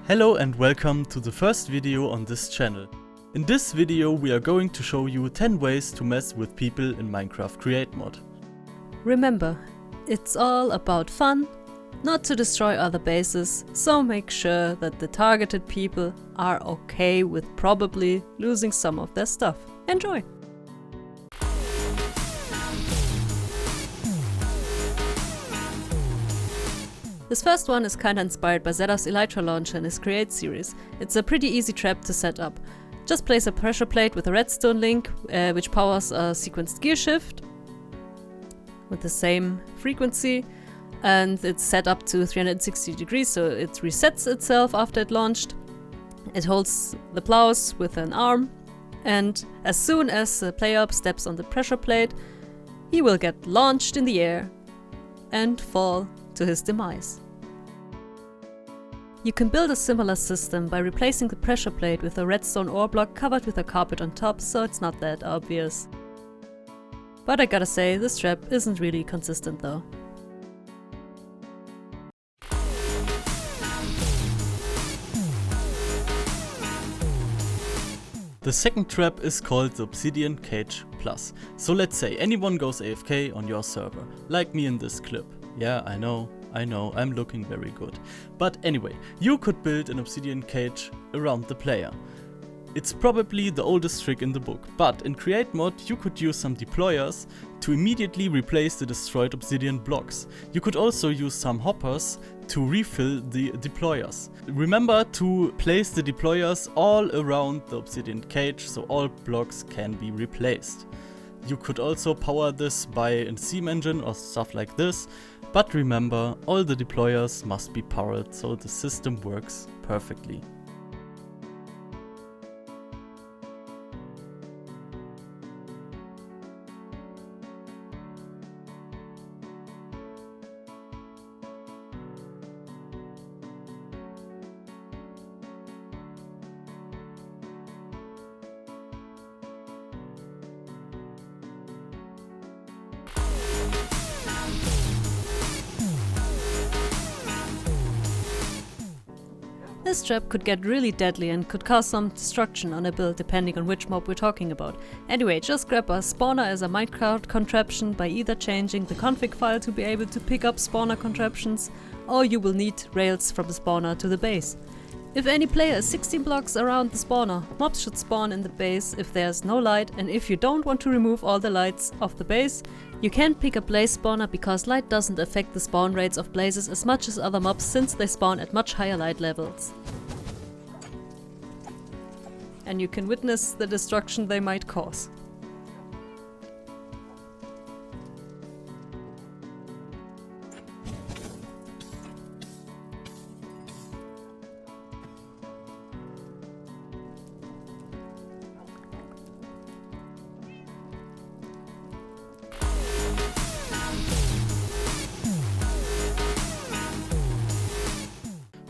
Hello and welcome to the first video on this channel. In this video we are going to show you 10 ways to mess with people in Minecraft Create Mod. Remember, it's all about fun, not to destroy other bases, so make sure that the targeted people are okay with probably losing some of their stuff. Enjoy! This first one is kinda inspired by Zedav's Elytra launcher in his Create series. It's a pretty easy trap to set up. Just place a pressure plate with a redstone link, which powers a sequenced gear shift with the same frequency, and it's set up to 360 degrees, so it resets itself after it launched. It holds the plows with an arm, and as soon as the player steps on the pressure plate, he will get launched in the air and fall to his demise. You can build a similar system by replacing the pressure plate with a redstone ore block covered with a carpet on top, so it's not that obvious. But I gotta say, this trap isn't really consistent though. The second trap is called the Obsidian Cage Plus. So let's say anyone goes AFK on your server, like me in this clip. Yeah, I know, I'm looking very good. But anyway, you could build an obsidian cage around the player. It's probably the oldest trick in the book, but in Create Mod you could use some deployers to immediately replace the destroyed obsidian blocks. You could also use some hoppers to refill the deployers. Remember to place the deployers all around the obsidian cage so all blocks can be replaced. You could also power this by a steam engine or stuff like this, but remember, all the deployers must be powered so the system works perfectly. This trap could get really deadly and could cause some destruction on a build depending on which mob we're talking about. Anyway, just grab a spawner as a minecart contraption by either changing the config file to be able to pick up spawner contraptions, or you will need rails from the spawner to the base. If any player is 16 blocks around the spawner, mobs should spawn in the base if there's no light, and if you don't want to remove all the lights of the base, you can pick a blaze spawner because light doesn't affect the spawn rates of blazes as much as other mobs since they spawn at much higher light levels. And you can witness the destruction they might cause.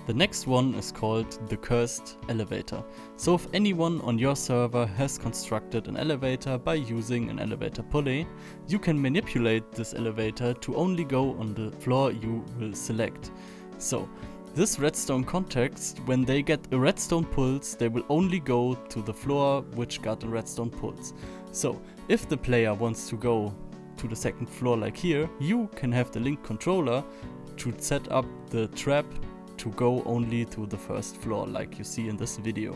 The next one is called the Cursed Elevator. So if anyone on your server has constructed an elevator by using an elevator pulley, you can manipulate this elevator to only go on the floor you will select. So this redstone contacts, when they get a redstone pulse, they will only go to the floor which got a redstone pulse. So if the player wants to go to the second floor like here, you can have the link controller to set up the trap to go only to the first floor like you see in this video.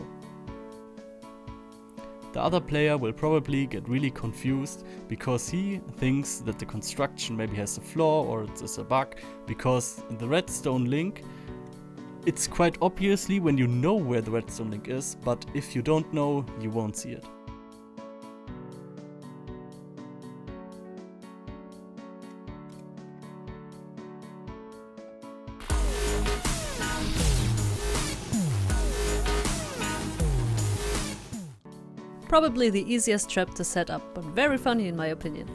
The other player will probably get really confused because he thinks that the construction maybe has a flaw or it's a bug, because the redstone link, it's quite obviously when you know where the redstone link is, but if you don't know, you won't see it. Probably the easiest trap to set up, but very funny in my opinion.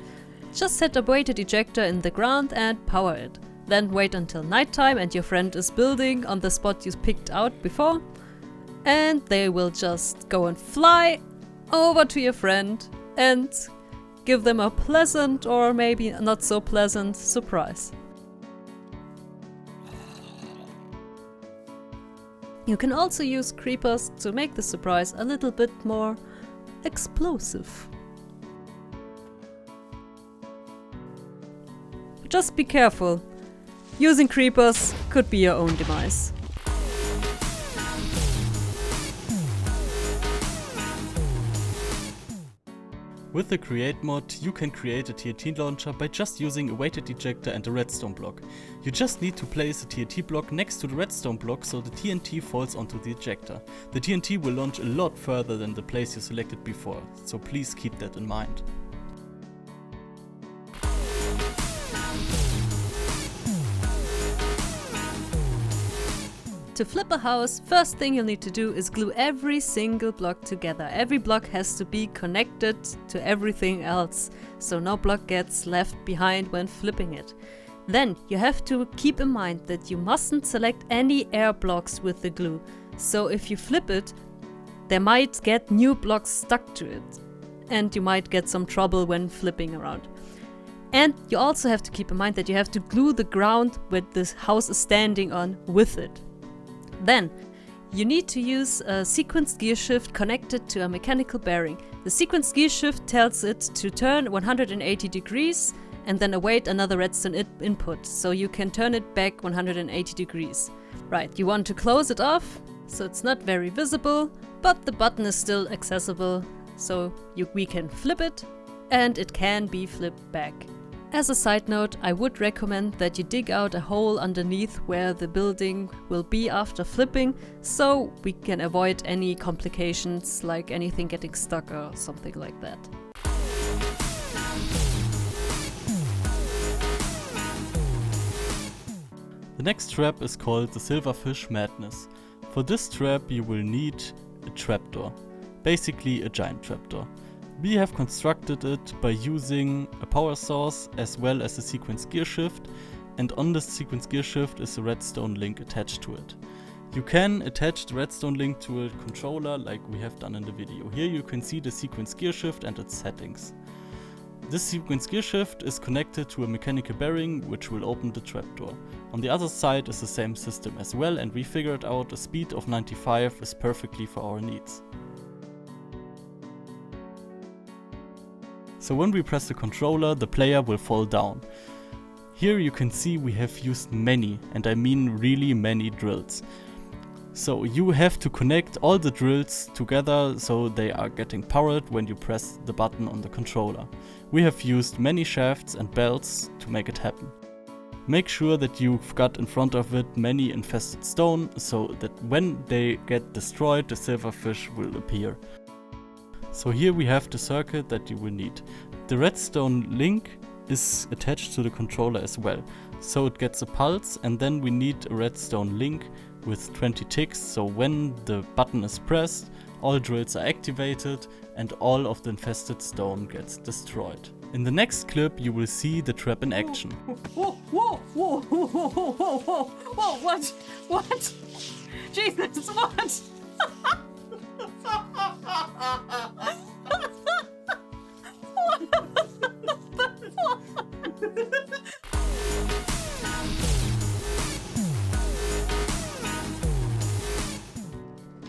Just set a weighted ejector in the ground and power it. Then wait until nighttime and your friend is building on the spot you picked out before, and they will just go and fly over to your friend and give them a pleasant or maybe not so pleasant surprise. You can also use creepers to make the surprise a little bit more explosive. Just be careful. Using creepers could be your own demise. With the Create mod, you can create a TNT launcher by just using a weighted ejector and a redstone block. You just need to place a TNT block next to the redstone block so the TNT falls onto the ejector. The TNT will launch a lot further than the place you selected before, so please keep that in mind. To flip a house, first thing you'll need to do is glue every single block together. Every block has to be connected to everything else, so no block gets left behind when flipping it. Then you have to keep in mind that you mustn't select any air blocks with the glue. So if you flip it, there might get new blocks stuck to it, and you might get some trouble when flipping around. And you also have to keep in mind that you have to glue the ground where this house is standing on with it. Then, you need to use a sequenced gear shift connected to a mechanical bearing. The sequenced gear shift tells it to turn 180 degrees and then await another redstone input, so you can turn it back 180 degrees. Right, you want to close it off, so it's not very visible, but the button is still accessible, so we can flip it, and it can be flipped back. As a side note, I would recommend that you dig out a hole underneath where the building will be after flipping, so we can avoid any complications like anything getting stuck or something like that. The next trap is called the Silverfish Madness. For this trap you will need a trapdoor, basically a giant trapdoor. We have constructed it by using a power source as well as a sequence gear shift, and on this sequence gear shift is a redstone link attached to it. You can attach the redstone link to a controller like we have done in the video. Here you can see the sequence gear shift and its settings. This sequence gear shift is connected to a mechanical bearing which will open the trapdoor. On the other side is the same system as well, and we figured out a speed of 95 is perfectly for our needs. So when we press the controller, the player will fall down. Here you can see we have used many, and I mean really many drills. So you have to connect all the drills together so they are getting powered when you press the button on the controller. We have used many shafts and belts to make it happen. Make sure that you've got in front of it many infested stone so that when they get destroyed, the silverfish will appear. So here we have the circuit that you will need. The redstone link is attached to the controller as well, so it gets a pulse, and then we need a redstone link with 20 ticks, so when the button is pressed, all drills are activated and all of the infested stone gets destroyed. In the next clip you will see the trap in action. Whoa, whoa, whoa, whoa, whoa, whoa, whoa, whoa, whoa, what? What? Jesus, what?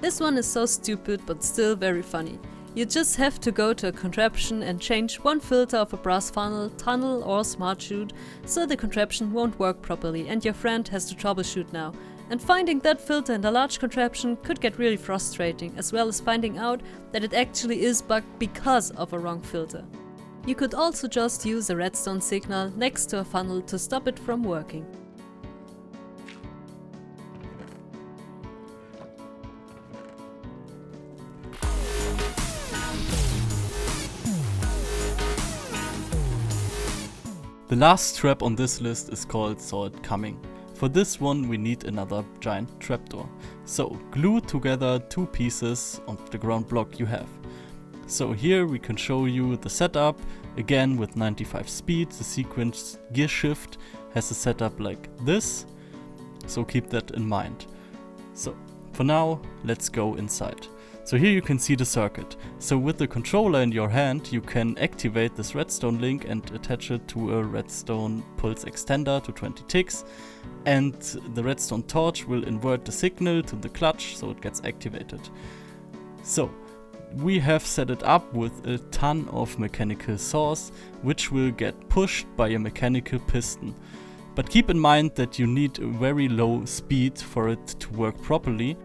This one is so stupid but still very funny. You just have to go to a contraption and change one filter of a brass funnel, tunnel or smart chute so the contraption won't work properly and your friend has to troubleshoot now. And finding that filter in a large contraption could get really frustrating, as well as finding out that it actually is bugged because of a wrong filter. You could also just use a redstone signal next to a funnel to stop it from working. The last trap on this list is called Saw It Coming. For this one we need another giant trapdoor. So glue together two pieces of the ground block you have. So here we can show you the setup, again with 95 speed. The sequence gear shift has a setup like this, so keep that in mind. So for now let's go inside. So here you can see the circuit. So with the controller in your hand, you can activate this redstone link and attach it to a redstone pulse extender to 20 ticks. And the redstone torch will invert the signal to the clutch, so it gets activated. So we have set it up with a ton of mechanical saws, which will get pushed by a mechanical piston. But keep in mind that you need a very low speed for it to work properly.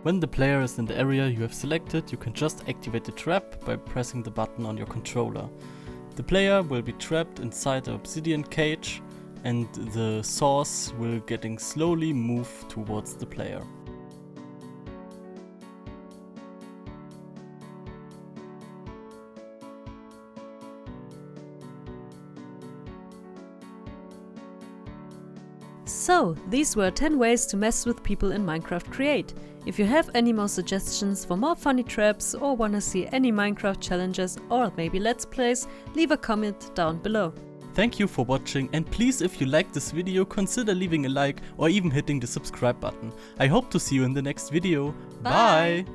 When the player is in the area you have selected, you can just activate the trap by pressing the button on your controller. The player will be trapped inside the obsidian cage and the saws will getting slowly move towards the player. So, these were 10 ways to mess with people in Minecraft Create. If you have any more suggestions for more funny traps or wanna see any Minecraft challenges or maybe let's plays, leave a comment down below. Thank you for watching, and please, if you liked this video, consider leaving a like or even hitting the subscribe button. I hope to see you in the next video. Bye!